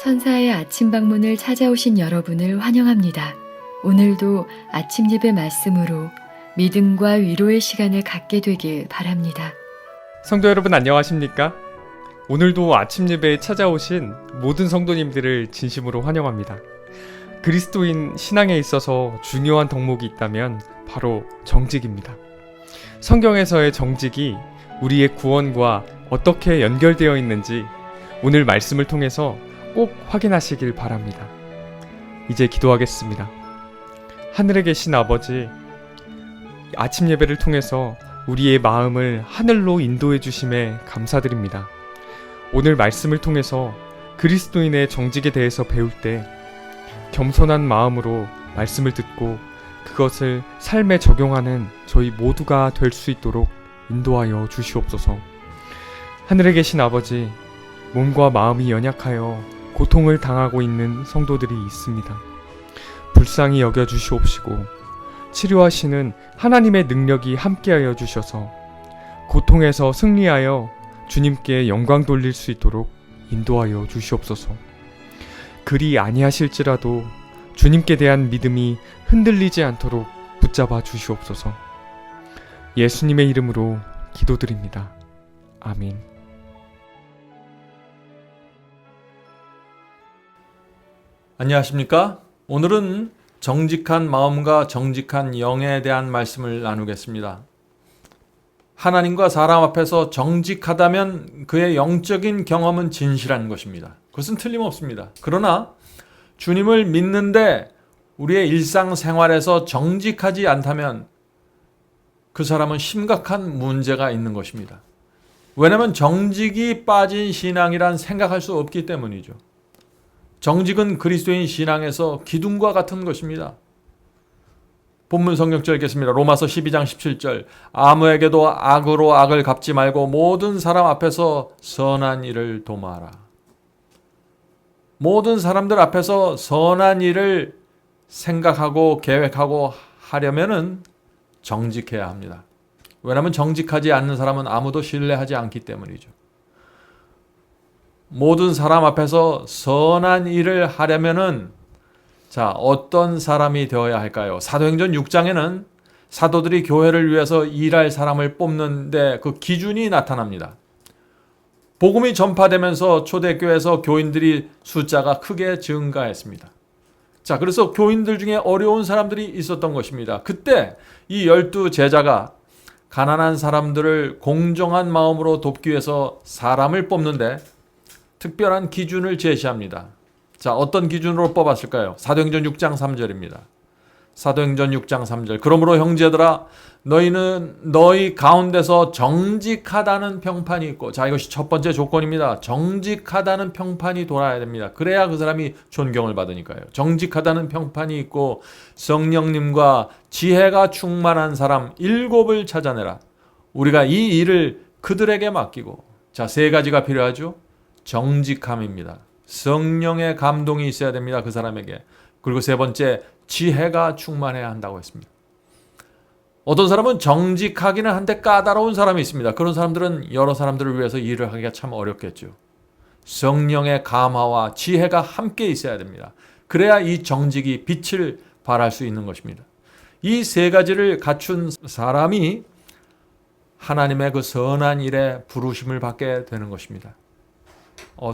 천사의 아침 방문을 찾아오신 여러분을 환영합니다. 오늘도 아침 예배 말씀으로 믿음과 위로의 시간을 갖게 되길 바랍니다. 성도 여러분 안녕하십니까? 오늘도 아침 예배에 찾아오신 모든 성도님들을 진심으로 환영합니다. 그리스도인 신앙에 있어서 중요한 덕목이 있다면 바로 정직입니다. 성경에서의 정직이 우리의 구원과 어떻게 연결되어 있는지 오늘 말씀을 통해서 꼭 확인하시길 바랍니다. 이제 기도하겠습니다. 하늘에 계신 아버지, 아침 예배를 통해서 우리의 마음을 하늘로 인도해 주심에 감사드립니다. 오늘 말씀을 통해서 그리스도인의 정직에 대해서 배울 때 겸손한 마음으로 말씀을 듣고 그것을 삶에 적용하는 저희 모두가 될 수 있도록 인도하여 주시옵소서. 하늘에 계신 아버지, 몸과 마음이 연약하여 고통을 당하고 있는 성도들이 있습니다. 불쌍히 여겨 주시옵시고 치료하시는 하나님의 능력이 함께하여 주셔서 고통에서 승리하여 주님께 영광 돌릴 수 있도록 인도하여 주시옵소서. 그리 아니하실지라도 주님께 대한 믿음이 흔들리지 않도록 붙잡아 주시옵소서. 예수님의 이름으로 기도드립니다. 아멘. 안녕하십니까? 오늘은 정직한 마음과 정직한 영에 대한 말씀을 나누겠습니다. 하나님과 사람 앞에서 정직하다면 그의 영적인 경험은 진실한 것입니다. 그것은 틀림없습니다. 그러나 주님을 믿는데 우리의 일상생활에서 정직하지 않다면 그 사람은 심각한 문제가 있는 것입니다. 왜냐하면 정직이 빠진 신앙이란 생각할 수 없기 때문이죠. 정직은 그리스도인 신앙에서 기둥과 같은 것입니다. 본문 성경절 읽겠습니다. 로마서 12장 17절. 아무에게도 악으로 악을 갚지 말고 모든 사람 앞에서 선한 일을 도모하라. 모든 사람들 앞에서 선한 일을 생각하고 계획하고 하려면은 정직해야 합니다. 왜냐하면 정직하지 않는 사람은 아무도 신뢰하지 않기 때문이죠. 모든 사람 앞에서 선한 일을 하려면은 어떤 사람이 되어야 할까요? 사도행전 6장에는 사도들이 교회를 위해서 일할 사람을 뽑는데 그 기준이 나타납니다. 복음이 전파되면서 초대교회에서 교인들이 숫자가 크게 증가했습니다. 그래서 교인들 중에 어려운 사람들이 있었던 것입니다. 그때 이 12제자가 가난한 사람들을 공정한 마음으로 돕기 위해서 사람을 뽑는데 특별한 기준을 제시합니다. 어떤 기준으로 뽑았을까요? 사도행전 6장 3절입니다. 사도행전 6장 3절. 그러므로 형제들아 너희는 너희 가운데서 정직하다는 평판이 있고, 이것이 첫 번째 조건입니다. 정직하다는 평판이 돌아야 됩니다. 그래야 그 사람이 존경을 받으니까요. 정직하다는 평판이 있고 성령님과 지혜가 충만한 사람 7을 찾아내라. 우리가 이 일을 그들에게 맡기고. 세 가지가 필요하죠. 정직함입니다. 성령의 감동이 있어야 됩니다. 그 사람에게. 그리고 세 번째, 지혜가 충만해야 한다고 했습니다. 어떤 사람은 정직하기는 한데 까다로운 사람이 있습니다. 그런 사람들은 여러 사람들을 위해서 일을 하기가 참 어렵겠죠. 성령의 감화와 지혜가 함께 있어야 됩니다. 그래야 이 정직이 빛을 발할 수 있는 것입니다. 이 세 가지를 갖춘 사람이 하나님의 그 선한 일에 부르심을 받게 되는 것입니다.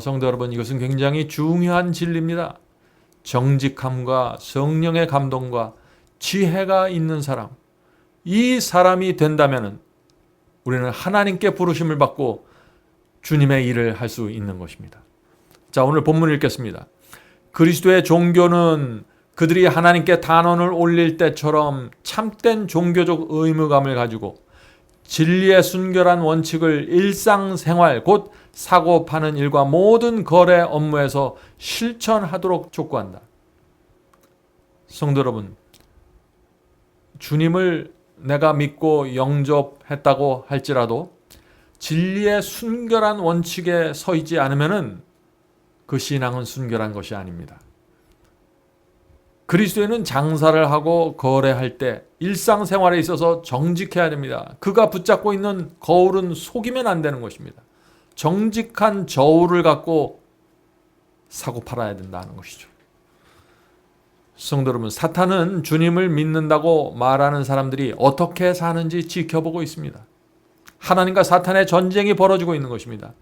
성도 여러분, 이것은 굉장히 중요한 진리입니다. 정직함과 성령의 감동과 지혜가 있는 사람, 이 사람이 된다면 우리는 하나님께 부르심을 받고 주님의 일을 할 수 있는 것입니다. 오늘 본문 읽겠습니다. 그리스도의 종교는 그들이 하나님께 단언을 올릴 때처럼 참된 종교적 의무감을 가지고 진리의 순결한 원칙을 일상생활, 곧 사고 파는 일과 모든 거래 업무에서 실천하도록 촉구한다. 성도 여러분, 주님을 내가 믿고 영접했다고 할지라도 진리의 순결한 원칙에 서 있지 않으면은 그 신앙은 순결한 것이 아닙니다. 그리스도인은 장사를 하고 거래할 때 일상생활에 있어서 정직해야 됩니다. 그가 붙잡고 있는 거울은 속이면 안 되는 것입니다. 정직한 저울을 갖고 사고 팔아야 된다는 것이죠. 성도 여러분, 사탄은 주님을 믿는다고 말하는 사람들이 어떻게 사는지 지켜보고 있습니다. 하나님과 사탄의 전쟁이 벌어지고 있는 것입니다.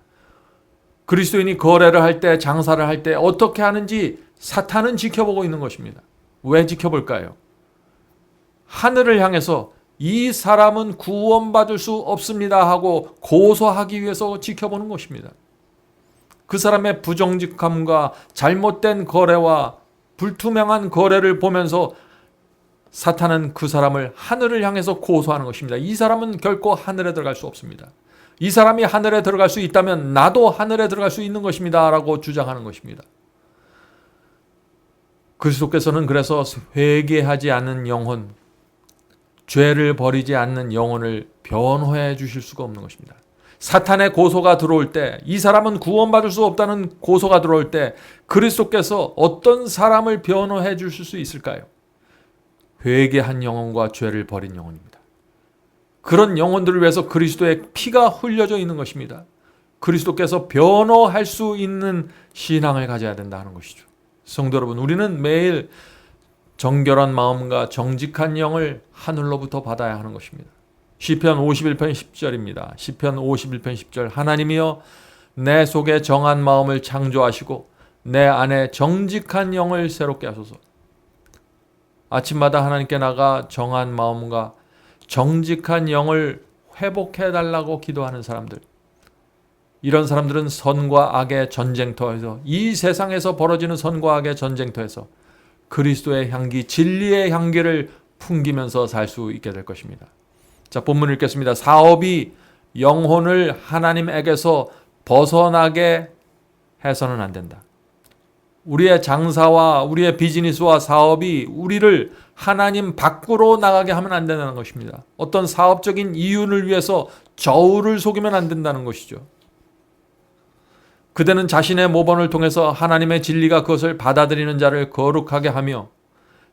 그리스도인이 거래를 할 때, 장사를 할 때 어떻게 하는지 사탄은 지켜보고 있는 것입니다. 왜 지켜볼까요? 하늘을 향해서 이 사람은 구원받을 수 없습니다 하고 고소하기 위해서 지켜보는 것입니다. 그 사람의 부정직함과 잘못된 거래와 불투명한 거래를 보면서 사탄은 그 사람을 하늘을 향해서 고소하는 것입니다. 이 사람은 결코 하늘에 들어갈 수 없습니다. 이 사람이 하늘에 들어갈 수 있다면 나도 하늘에 들어갈 수 있는 것입니다 라고 주장하는 것입니다. 그리스도께서는 그래서 회개하지 않는 영혼, 죄를 버리지 않는 영혼을 변호해 주실 수가 없는 것입니다. 사탄의 고소가 들어올 때, 이 사람은 구원받을 수 없다는 고소가 들어올 때 그리스도께서 어떤 사람을 변호해 주실 수 있을까요? 회개한 영혼과 죄를 버린 영혼입니다. 그런 영혼들을 위해서 그리스도의 피가 흘려져 있는 것입니다. 그리스도께서 변호할 수 있는 신앙을 가져야 된다는 것이죠. 성도 여러분, 우리는 매일 정결한 마음과 정직한 영을 하늘로부터 받아야 하는 것입니다. 시편 51편 10절입니다. 시편 51편 10절, 하나님이여 내 속에 정한 마음을 창조하시고 내 안에 정직한 영을 새롭게 하소서. 아침마다 하나님께 나가 정한 마음과 정직한 영을 회복해 달라고 기도하는 사람들, 이런 사람들은 선과 악의 전쟁터에서, 이 세상에서 벌어지는 선과 악의 전쟁터에서 그리스도의 향기, 진리의 향기를 풍기면서 살 수 있게 될 것입니다. 자, 본문 읽겠습니다. 사업이 영혼을 하나님에게서 벗어나게 해서는 안 된다. 우리의 장사와 우리의 비즈니스와 사업이 우리를 하나님 밖으로 나가게 하면 안 된다는 것입니다. 어떤 사업적인 이윤을 위해서 저울을 속이면 안 된다는 것이죠. 그대는 자신의 모범을 통해서 하나님의 진리가 그것을 받아들이는 자를 거룩하게 하며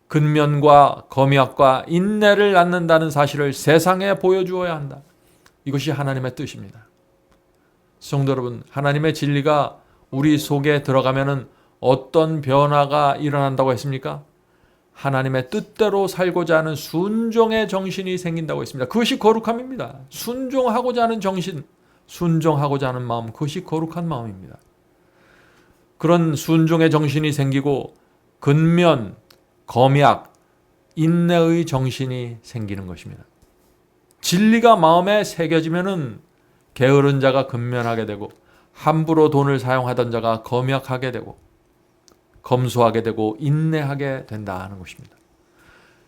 근면과 검약과 인내를 낳는다는 사실을 세상에 보여주어야 한다. 이것이 하나님의 뜻입니다. 성도 여러분, 하나님의 진리가 우리 속에 들어가면은 어떤 변화가 일어난다고 했습니까? 하나님의 뜻대로 살고자 하는 순종의 정신이 생긴다고 했습니다. 그것이 거룩함입니다. 순종하고자 하는 정신, 순종하고자 하는 마음, 그것이 거룩한 마음입니다. 그런 순종의 정신이 생기고 근면, 검약, 인내의 정신이 생기는 것입니다. 진리가 마음에 새겨지면은 게으른 자가 근면하게 되고 함부로 돈을 사용하던 자가 검약하게 되고 검소하게 되고 인내하게 된다는 것입니다.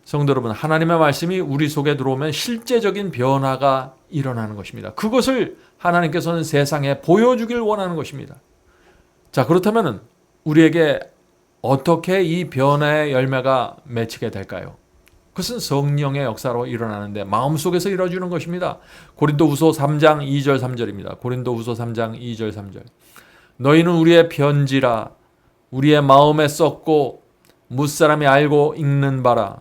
성도 여러분, 하나님의 말씀이 우리 속에 들어오면 실제적인 변화가 일어나는 것입니다. 그것을 하나님께서는 세상에 보여주길 원하는 것입니다. 자, 그렇다면 우리에게 어떻게 이 변화의 열매가 맺히게 될까요? 그것은 성령의 역사로 일어나는데 마음속에서 이루어지는 것입니다. 고린도후서 3장 2절 3절입니다. 고린도후서 3장 2절 3절. 너희는 우리의 편지라 우리의 마음에 썼고 무사람이 알고 읽는 바라.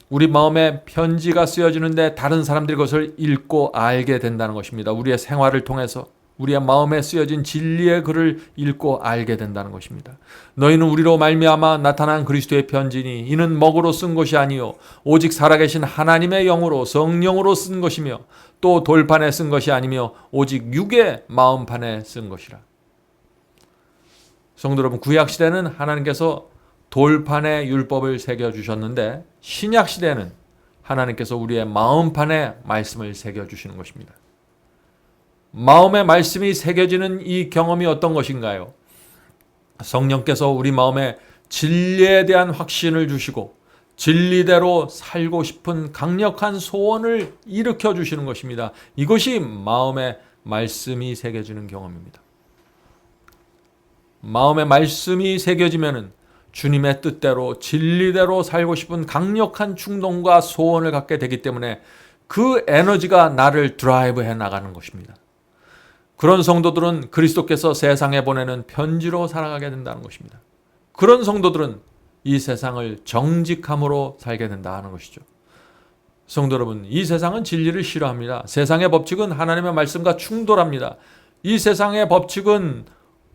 우리 마음에 편지가 쓰여지는데 다른 사람들이 그것을 읽고 알게 된다는 것입니다. 우리의 생활을 통해서 우리의 마음에 쓰여진 진리의 글을 읽고 알게 된다는 것입니다. 너희는 우리로 말미암아 나타난 그리스도의 편지니 이는 먹으로 쓴 것이 아니요 오직 살아계신 하나님의 영으로 성령으로 쓴 것이며 또 돌판에 쓴 것이 아니며 오직 육의 마음판에 쓴 것이라. 성도 여러분, 구약시대는 하나님께서 돌판에 율법을 새겨주셨는데 신약시대는 하나님께서 우리의 마음판에 말씀을 새겨주시는 것입니다. 마음에 말씀이 새겨지는 이 경험이 어떤 것인가요? 성령께서 우리 마음에 진리에 대한 확신을 주시고 진리대로 살고 싶은 강력한 소원을 일으켜 주시는 것입니다. 이것이 마음에 말씀이 새겨지는 경험입니다. 마음에 말씀이 새겨지면은 주님의 뜻대로 진리대로 살고 싶은 강력한 충동과 소원을 갖게 되기 때문에 그 에너지가 나를 드라이브해 나가는 것입니다. 그런 성도들은 그리스도께서 세상에 보내는 편지로 살아가게 된다는 것입니다. 그런 성도들은 이 세상을 정직함으로 살게 된다는 것이죠. 성도 여러분, 이 세상은 진리를 싫어합니다. 세상의 법칙은 하나님의 말씀과 충돌합니다. 이 세상의 법칙은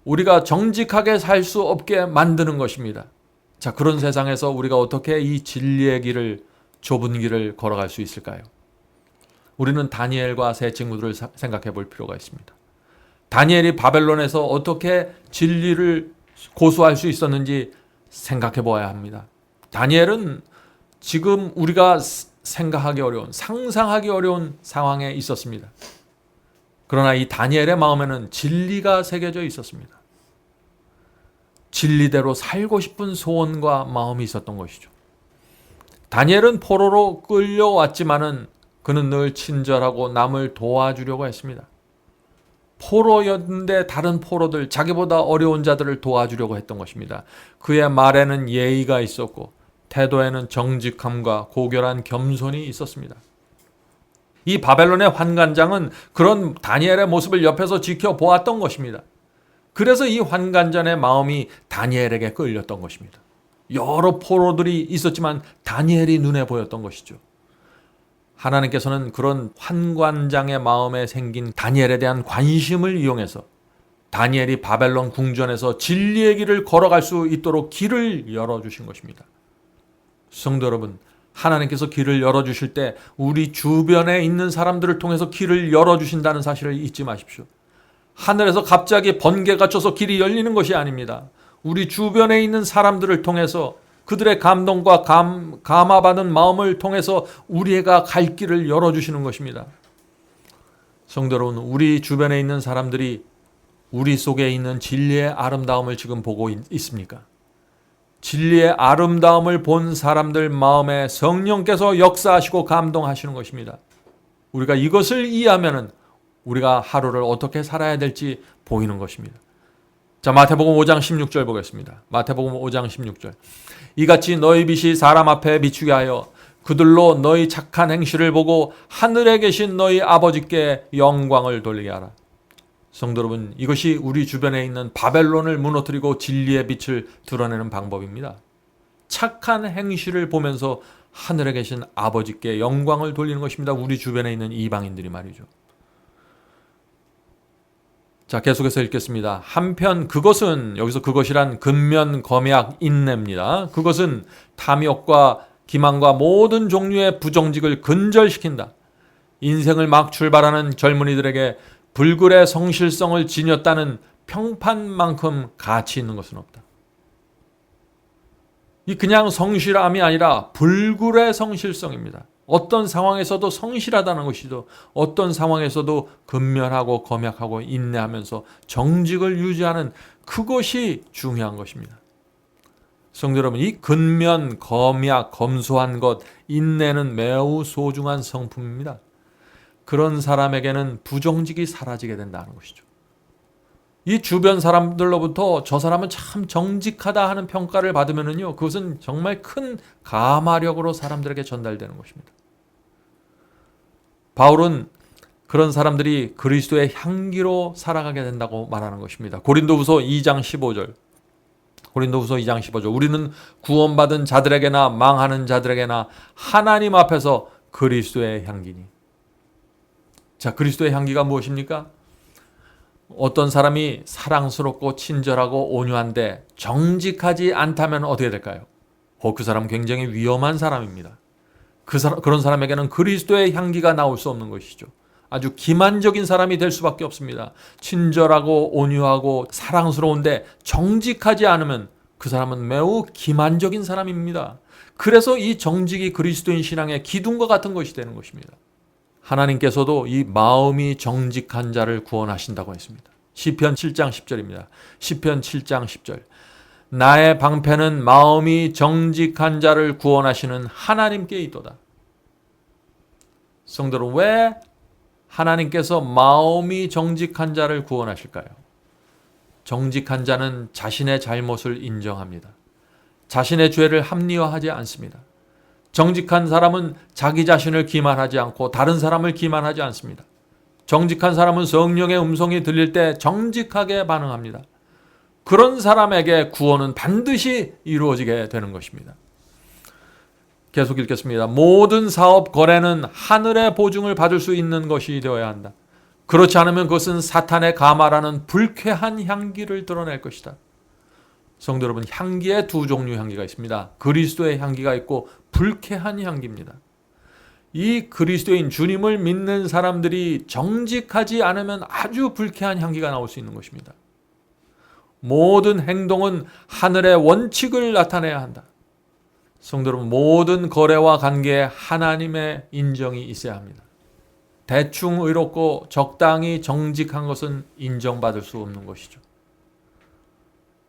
우리가 정직하게 살 수 없게 만드는 것입니다. 자, 그런 세상에서 우리가 어떻게 이 진리의 길을, 좁은 길을 걸어갈 수 있을까요? 우리는 다니엘과 세 친구들을 생각해 볼 필요가 있습니다. 다니엘이 바벨론에서 어떻게 진리를 고수할 수 있었는지 생각해 보아야 합니다. 다니엘은 지금 우리가 생각하기 어려운, 상상하기 어려운 상황에 있었습니다. 그러나 이 다니엘의 마음에는 진리가 새겨져 있었습니다. 진리대로 살고 싶은 소원과 마음이 있었던 것이죠. 다니엘은 포로로 끌려왔지만은 그는 늘 친절하고 남을 도와주려고 했습니다. 포로였는데 다른 포로들, 자기보다 어려운 자들을 도와주려고 했던 것입니다. 그의 말에는 예의가 있었고 태도에는 정직함과 고결한 겸손이 있었습니다. 이 바벨론의 환관장은 그런 다니엘의 모습을 옆에서 지켜보았던 것입니다. 그래서 이 환관장의 마음이 다니엘에게 끌렸던 것입니다. 여러 포로들이 있었지만 다니엘이 눈에 보였던 것이죠. 하나님께서는 그런 환관장의 마음에 생긴 다니엘에 대한 관심을 이용해서 다니엘이 바벨론 궁전에서 진리의 길을 걸어갈 수 있도록 길을 열어주신 것입니다. 성도 여러분, 하나님께서 길을 열어주실 때 우리 주변에 있는 사람들을 통해서 길을 열어주신다는 사실을 잊지 마십시오. 하늘에서 갑자기 번개가 쳐서 길이 열리는 것이 아닙니다. 우리 주변에 있는 사람들을 통해서 그들의 감동과 감화받은 마음을 통해서 우리가 갈 길을 열어주시는 것입니다. 성도 여러분, 우리 주변에 있는 사람들이 우리 속에 있는 진리의 아름다움을 지금 보고 있습니까? 진리의 아름다움을 본 사람들 마음에 성령께서 역사하시고 감동하시는 것입니다. 우리가 이것을 이해하면 우리가 하루를 어떻게 살아야 될지 보이는 것입니다. 자, 마태복음 5장 16절 보겠습니다. 마태복음 5장 16절. 이같이 너희 빛이 사람 앞에 비추게 하여 그들로 너희 착한 행실을 보고 하늘에 계신 너희 아버지께 영광을 돌리게 하라. 성도 여러분, 이것이 우리 주변에 있는 바벨론을 무너뜨리고 진리의 빛을 드러내는 방법입니다. 착한 행실을 보면서 하늘에 계신 아버지께 영광을 돌리는 것입니다. 우리 주변에 있는 이방인들이 말이죠. 자, 계속해서 읽겠습니다. 한편 그것은, 여기서 그것이란 근면, 검약, 인내입니다. 그것은 탐욕과 기만과 모든 종류의 부정직을 근절시킨다. 인생을 막 출발하는 젊은이들에게 불굴의 성실성을 지녔다는 평판만큼 가치 있는 것은 없다. 이 그냥 성실함이 아니라 불굴의 성실성입니다. 어떤 상황에서도 성실하다는 것이죠. 어떤 상황에서도 근면하고 검약하고 인내하면서 정직을 유지하는 그것이 중요한 것입니다. 성도 여러분, 이 근면, 검약, 검소한 것, 인내는 매우 소중한 성품입니다. 그런 사람에게는 부정직이 사라지게 된다는 것이죠. 이 주변 사람들로부터 저 사람은 참 정직하다 하는 평가를 받으면요, 그것은 정말 큰 감화력으로 사람들에게 전달되는 것입니다. 바울은 그런 사람들이 그리스도의 향기로 살아가게 된다고 말하는 것입니다. 고린도후서 2장 15절. 고린도후서 2장 15절. 우리는 구원받은 자들에게나 망하는 자들에게나 하나님 앞에서 그리스도의 향기니. 자, 그리스도의 향기가 무엇입니까? 어떤 사람이 사랑스럽고 친절하고 온유한데 정직하지 않다면 어떻게 될까요? 그 사람 굉장히 위험한 사람입니다. 그런 사람에게는 그리스도의 향기가 나올 수 없는 것이죠. 아주 기만적인 사람이 될 수밖에 없습니다. 친절하고 온유하고 사랑스러운데 정직하지 않으면 그 사람은 매우 기만적인 사람입니다. 그래서 이 정직이 그리스도인 신앙의 기둥과 같은 것이 되는 것입니다. 하나님께서도 이 마음이 정직한 자를 구원하신다고 했습니다. 시편 7장 10절입니다. 시편 7장 10절. 나의 방패는 마음이 정직한 자를 구원하시는 하나님께 있도다. 성도는 왜 하나님께서 마음이 정직한 자를 구원하실까요? 정직한 자는 자신의 잘못을 인정합니다. 자신의 죄를 합리화하지 않습니다. 정직한 사람은 자기 자신을 기만하지 않고 다른 사람을 기만하지 않습니다. 정직한 사람은 성령의 음성이 들릴 때 정직하게 반응합니다. 그런 사람에게 구원은 반드시 이루어지게 되는 것입니다. 계속 읽겠습니다. 모든 사업 거래는 하늘의 보증을 받을 수 있는 것이 되어야 한다. 그렇지 않으면 그것은 사탄의 가마라는 불쾌한 향기를 드러낼 것이다. 성도 여러분, 향기에 두 종류 향기가 있습니다. 그리스도의 향기가 있고 불쾌한 향기입니다. 이 그리스도인 주님을 믿는 사람들이 정직하지 않으면 아주 불쾌한 향기가 나올 수 있는 것입니다. 모든 행동은 하늘의 원칙을 나타내야 한다. 성도 여러분, 모든 거래와 관계에 하나님의 인정이 있어야 합니다. 대충 의롭고 적당히 정직한 것은 인정받을 수 없는 것이죠.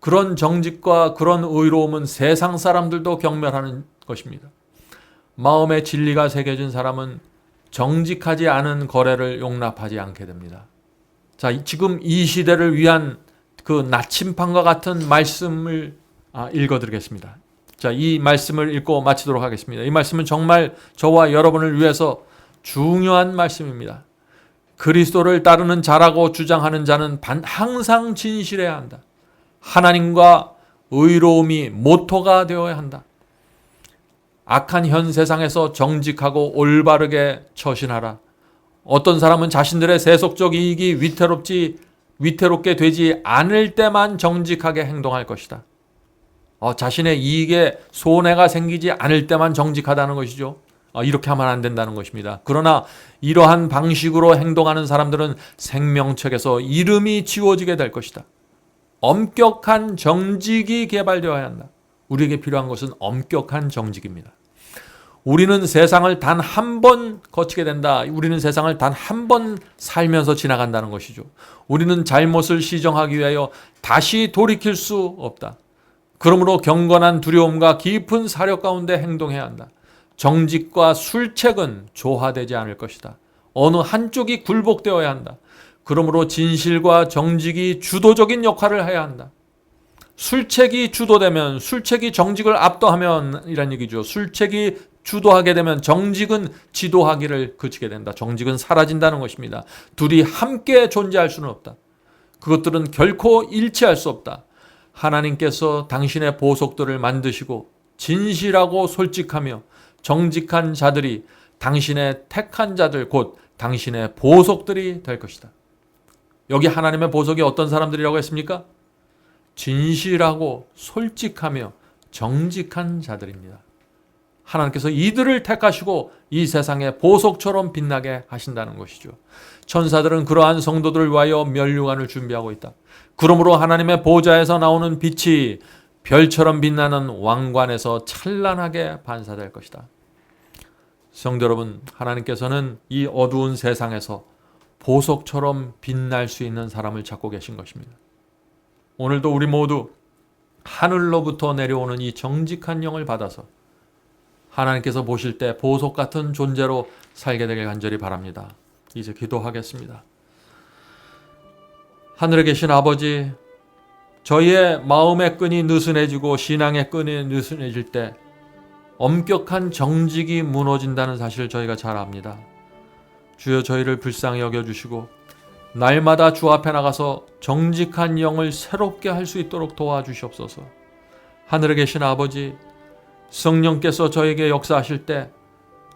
그런 정직과 그런 의로움은 세상 사람들도 경멸하는 것입니다. 마음의 진리가 새겨진 사람은 정직하지 않은 거래를 용납하지 않게 됩니다. 자, 지금 이 시대를 위한 그 나침판과 같은 말씀을 읽어드리겠습니다. 자, 이 말씀을 읽고 마치도록 하겠습니다. 이 말씀은 정말 저와 여러분을 위해서 중요한 말씀입니다. 그리스도를 따르는 자라고 주장하는 자는 항상 진실해야 한다. 하나님과 의로움이 모토가 되어야 한다. 악한 현 세상에서 정직하고 올바르게 처신하라. 어떤 사람은 자신들의 세속적 이익이 위태롭게 되지 않을 때만 정직하게 행동할 것이다. 자신의 이익에 손해가 생기지 않을 때만 정직하다는 것이죠. 이렇게 하면 안 된다는 것입니다. 그러나 이러한 방식으로 행동하는 사람들은 생명책에서 이름이 지워지게 될 것이다. 엄격한 정직이 개발되어야 한다. 우리에게 필요한 것은 엄격한 정직입니다. 우리는 세상을 단 한 번 거치게 된다. 우리는 세상을 단 한 번 살면서 지나간다는 것이죠. 우리는 잘못을 시정하기 위하여 다시 돌이킬 수 없다. 그러므로 경건한 두려움과 깊은 사력 가운데 행동해야 한다. 정직과 술책은 조화되지 않을 것이다. 어느 한쪽이 굴복되어야 한다. 그러므로 진실과 정직이 주도적인 역할을 해야 한다. 술책이 주도되면, 술책이 정직을 압도하면 이란 얘기죠. 술책이 주도하게 되면 정직은 지도하기를 그치게 된다. 정직은 사라진다는 것입니다. 둘이 함께 존재할 수는 없다. 그것들은 결코 일치할 수 없다. 하나님께서 당신의 보속들을 만드시고 진실하고 솔직하며 정직한 자들이 당신의 택한 자들, 곧 당신의 보속들이 될 것이다. 여기 하나님의 보속이 어떤 사람들이라고 했습니까? 진실하고 솔직하며 정직한 자들입니다. 하나님께서 이들을 택하시고 이 세상의 보석처럼 빛나게 하신다는 것이죠. 천사들은 그러한 성도들을 위하여 면류관을 준비하고 있다. 그러므로 하나님의 보좌에서 나오는 빛이 별처럼 빛나는 왕관에서 찬란하게 반사될 것이다. 성도 여러분, 하나님께서는 이 어두운 세상에서 보석처럼 빛날 수 있는 사람을 찾고 계신 것입니다. 오늘도 우리 모두 하늘로부터 내려오는 이 정직한 영을 받아서 하나님께서 보실 때 보석 같은 존재로 살게 되길 간절히 바랍니다. 이제 기도하겠습니다. 하늘에 계신 아버지, 저희의 마음의 끈이 느슨해지고 신앙의 끈이 느슨해질 때 엄격한 정직이 무너진다는 사실을 저희가 잘 압니다. 주여, 저희를 불쌍히 여겨주시고 날마다 주 앞에 나가서 정직한 영을 새롭게 할 수 있도록 도와주시옵소서. 하늘에 계신 아버지, 성령께서 저에게 역사하실 때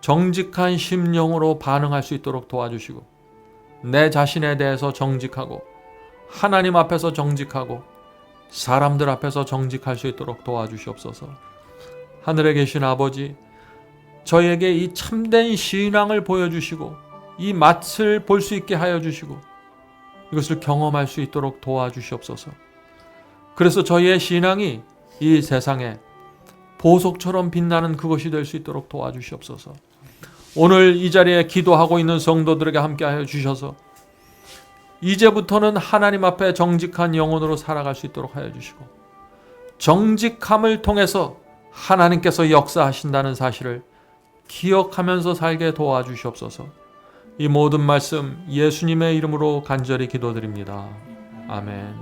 정직한 심령으로 반응할 수 있도록 도와주시고 내 자신에 대해서 정직하고 하나님 앞에서 정직하고 사람들 앞에서 정직할 수 있도록 도와주시옵소서. 하늘에 계신 아버지, 저에게 이 참된 신앙을 보여주시고 이 맛을 볼 수 있게 하여 주시고 이것을 경험할 수 있도록 도와주시옵소서. 그래서 저희의 신앙이 이 세상에 보석처럼 빛나는 그것이 될 수 있도록 도와주시옵소서. 오늘 이 자리에 기도하고 있는 성도들에게 함께하여 주셔서 이제부터는 하나님 앞에 정직한 영혼으로 살아갈 수 있도록 하여 주시고 정직함을 통해서 하나님께서 역사하신다는 사실을 기억하면서 살게 도와주시옵소서. 이 모든 말씀 예수님의 이름으로 간절히 기도드립니다. 아멘.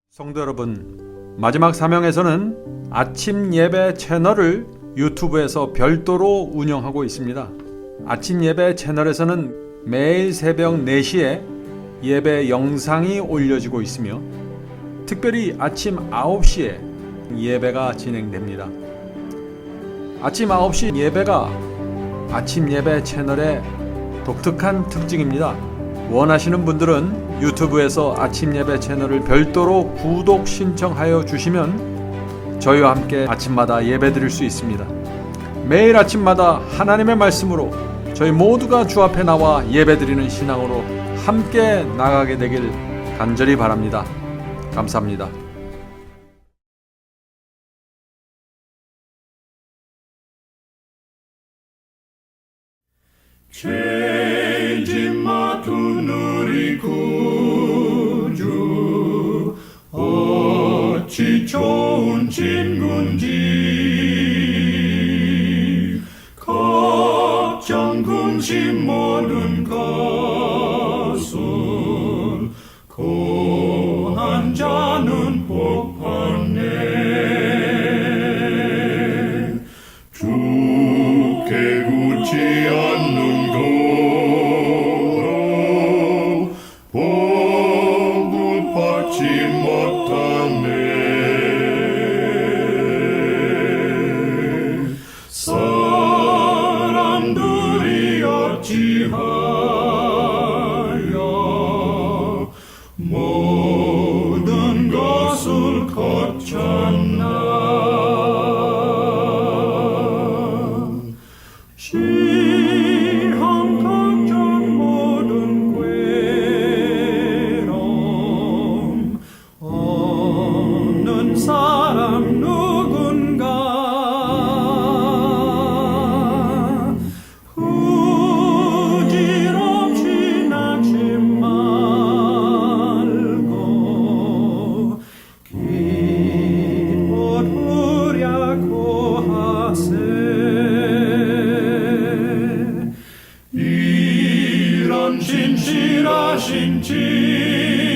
성도 여러분, 마지막 사명에서는 아침 예배 채널을 유튜브에서 별도로 운영하고 있습니다. 아침 예배 채널에서는 매일 새벽 4시에 예배 영상이 올려지고 있으며 특별히 아침 9시에 예배가 진행됩니다. 아침 9시 예배가 아침 예배 채널의 독특한 특징입니다. 원하시는 분들은 유튜브에서 아침 예배 채널을 별도로 구독 신청하여 주시면 저희와 함께 아침마다 예배 드릴 수 있습니다. 매일 아침마다 하나님의 말씀으로 저희 모두가 주 앞에 나와 예배 드리는 신앙으로 함께 나가게 되길 간절히 바랍니다. 감사합니다. 죄짐 맡은 우리 구주 어찌 좋은 친군지 걱정 근심 모든 것을 고한 자는 복 받네 주께 굳지 않는 거로 복을 받지 못하네 사람들이 어찌하여 모든 것을 거쳤나 시험 걱정 모든 괴로움 없는 사람 누군가 부질없이 낙심 말고 기뻐 두려고 하세 이런 진실하신 지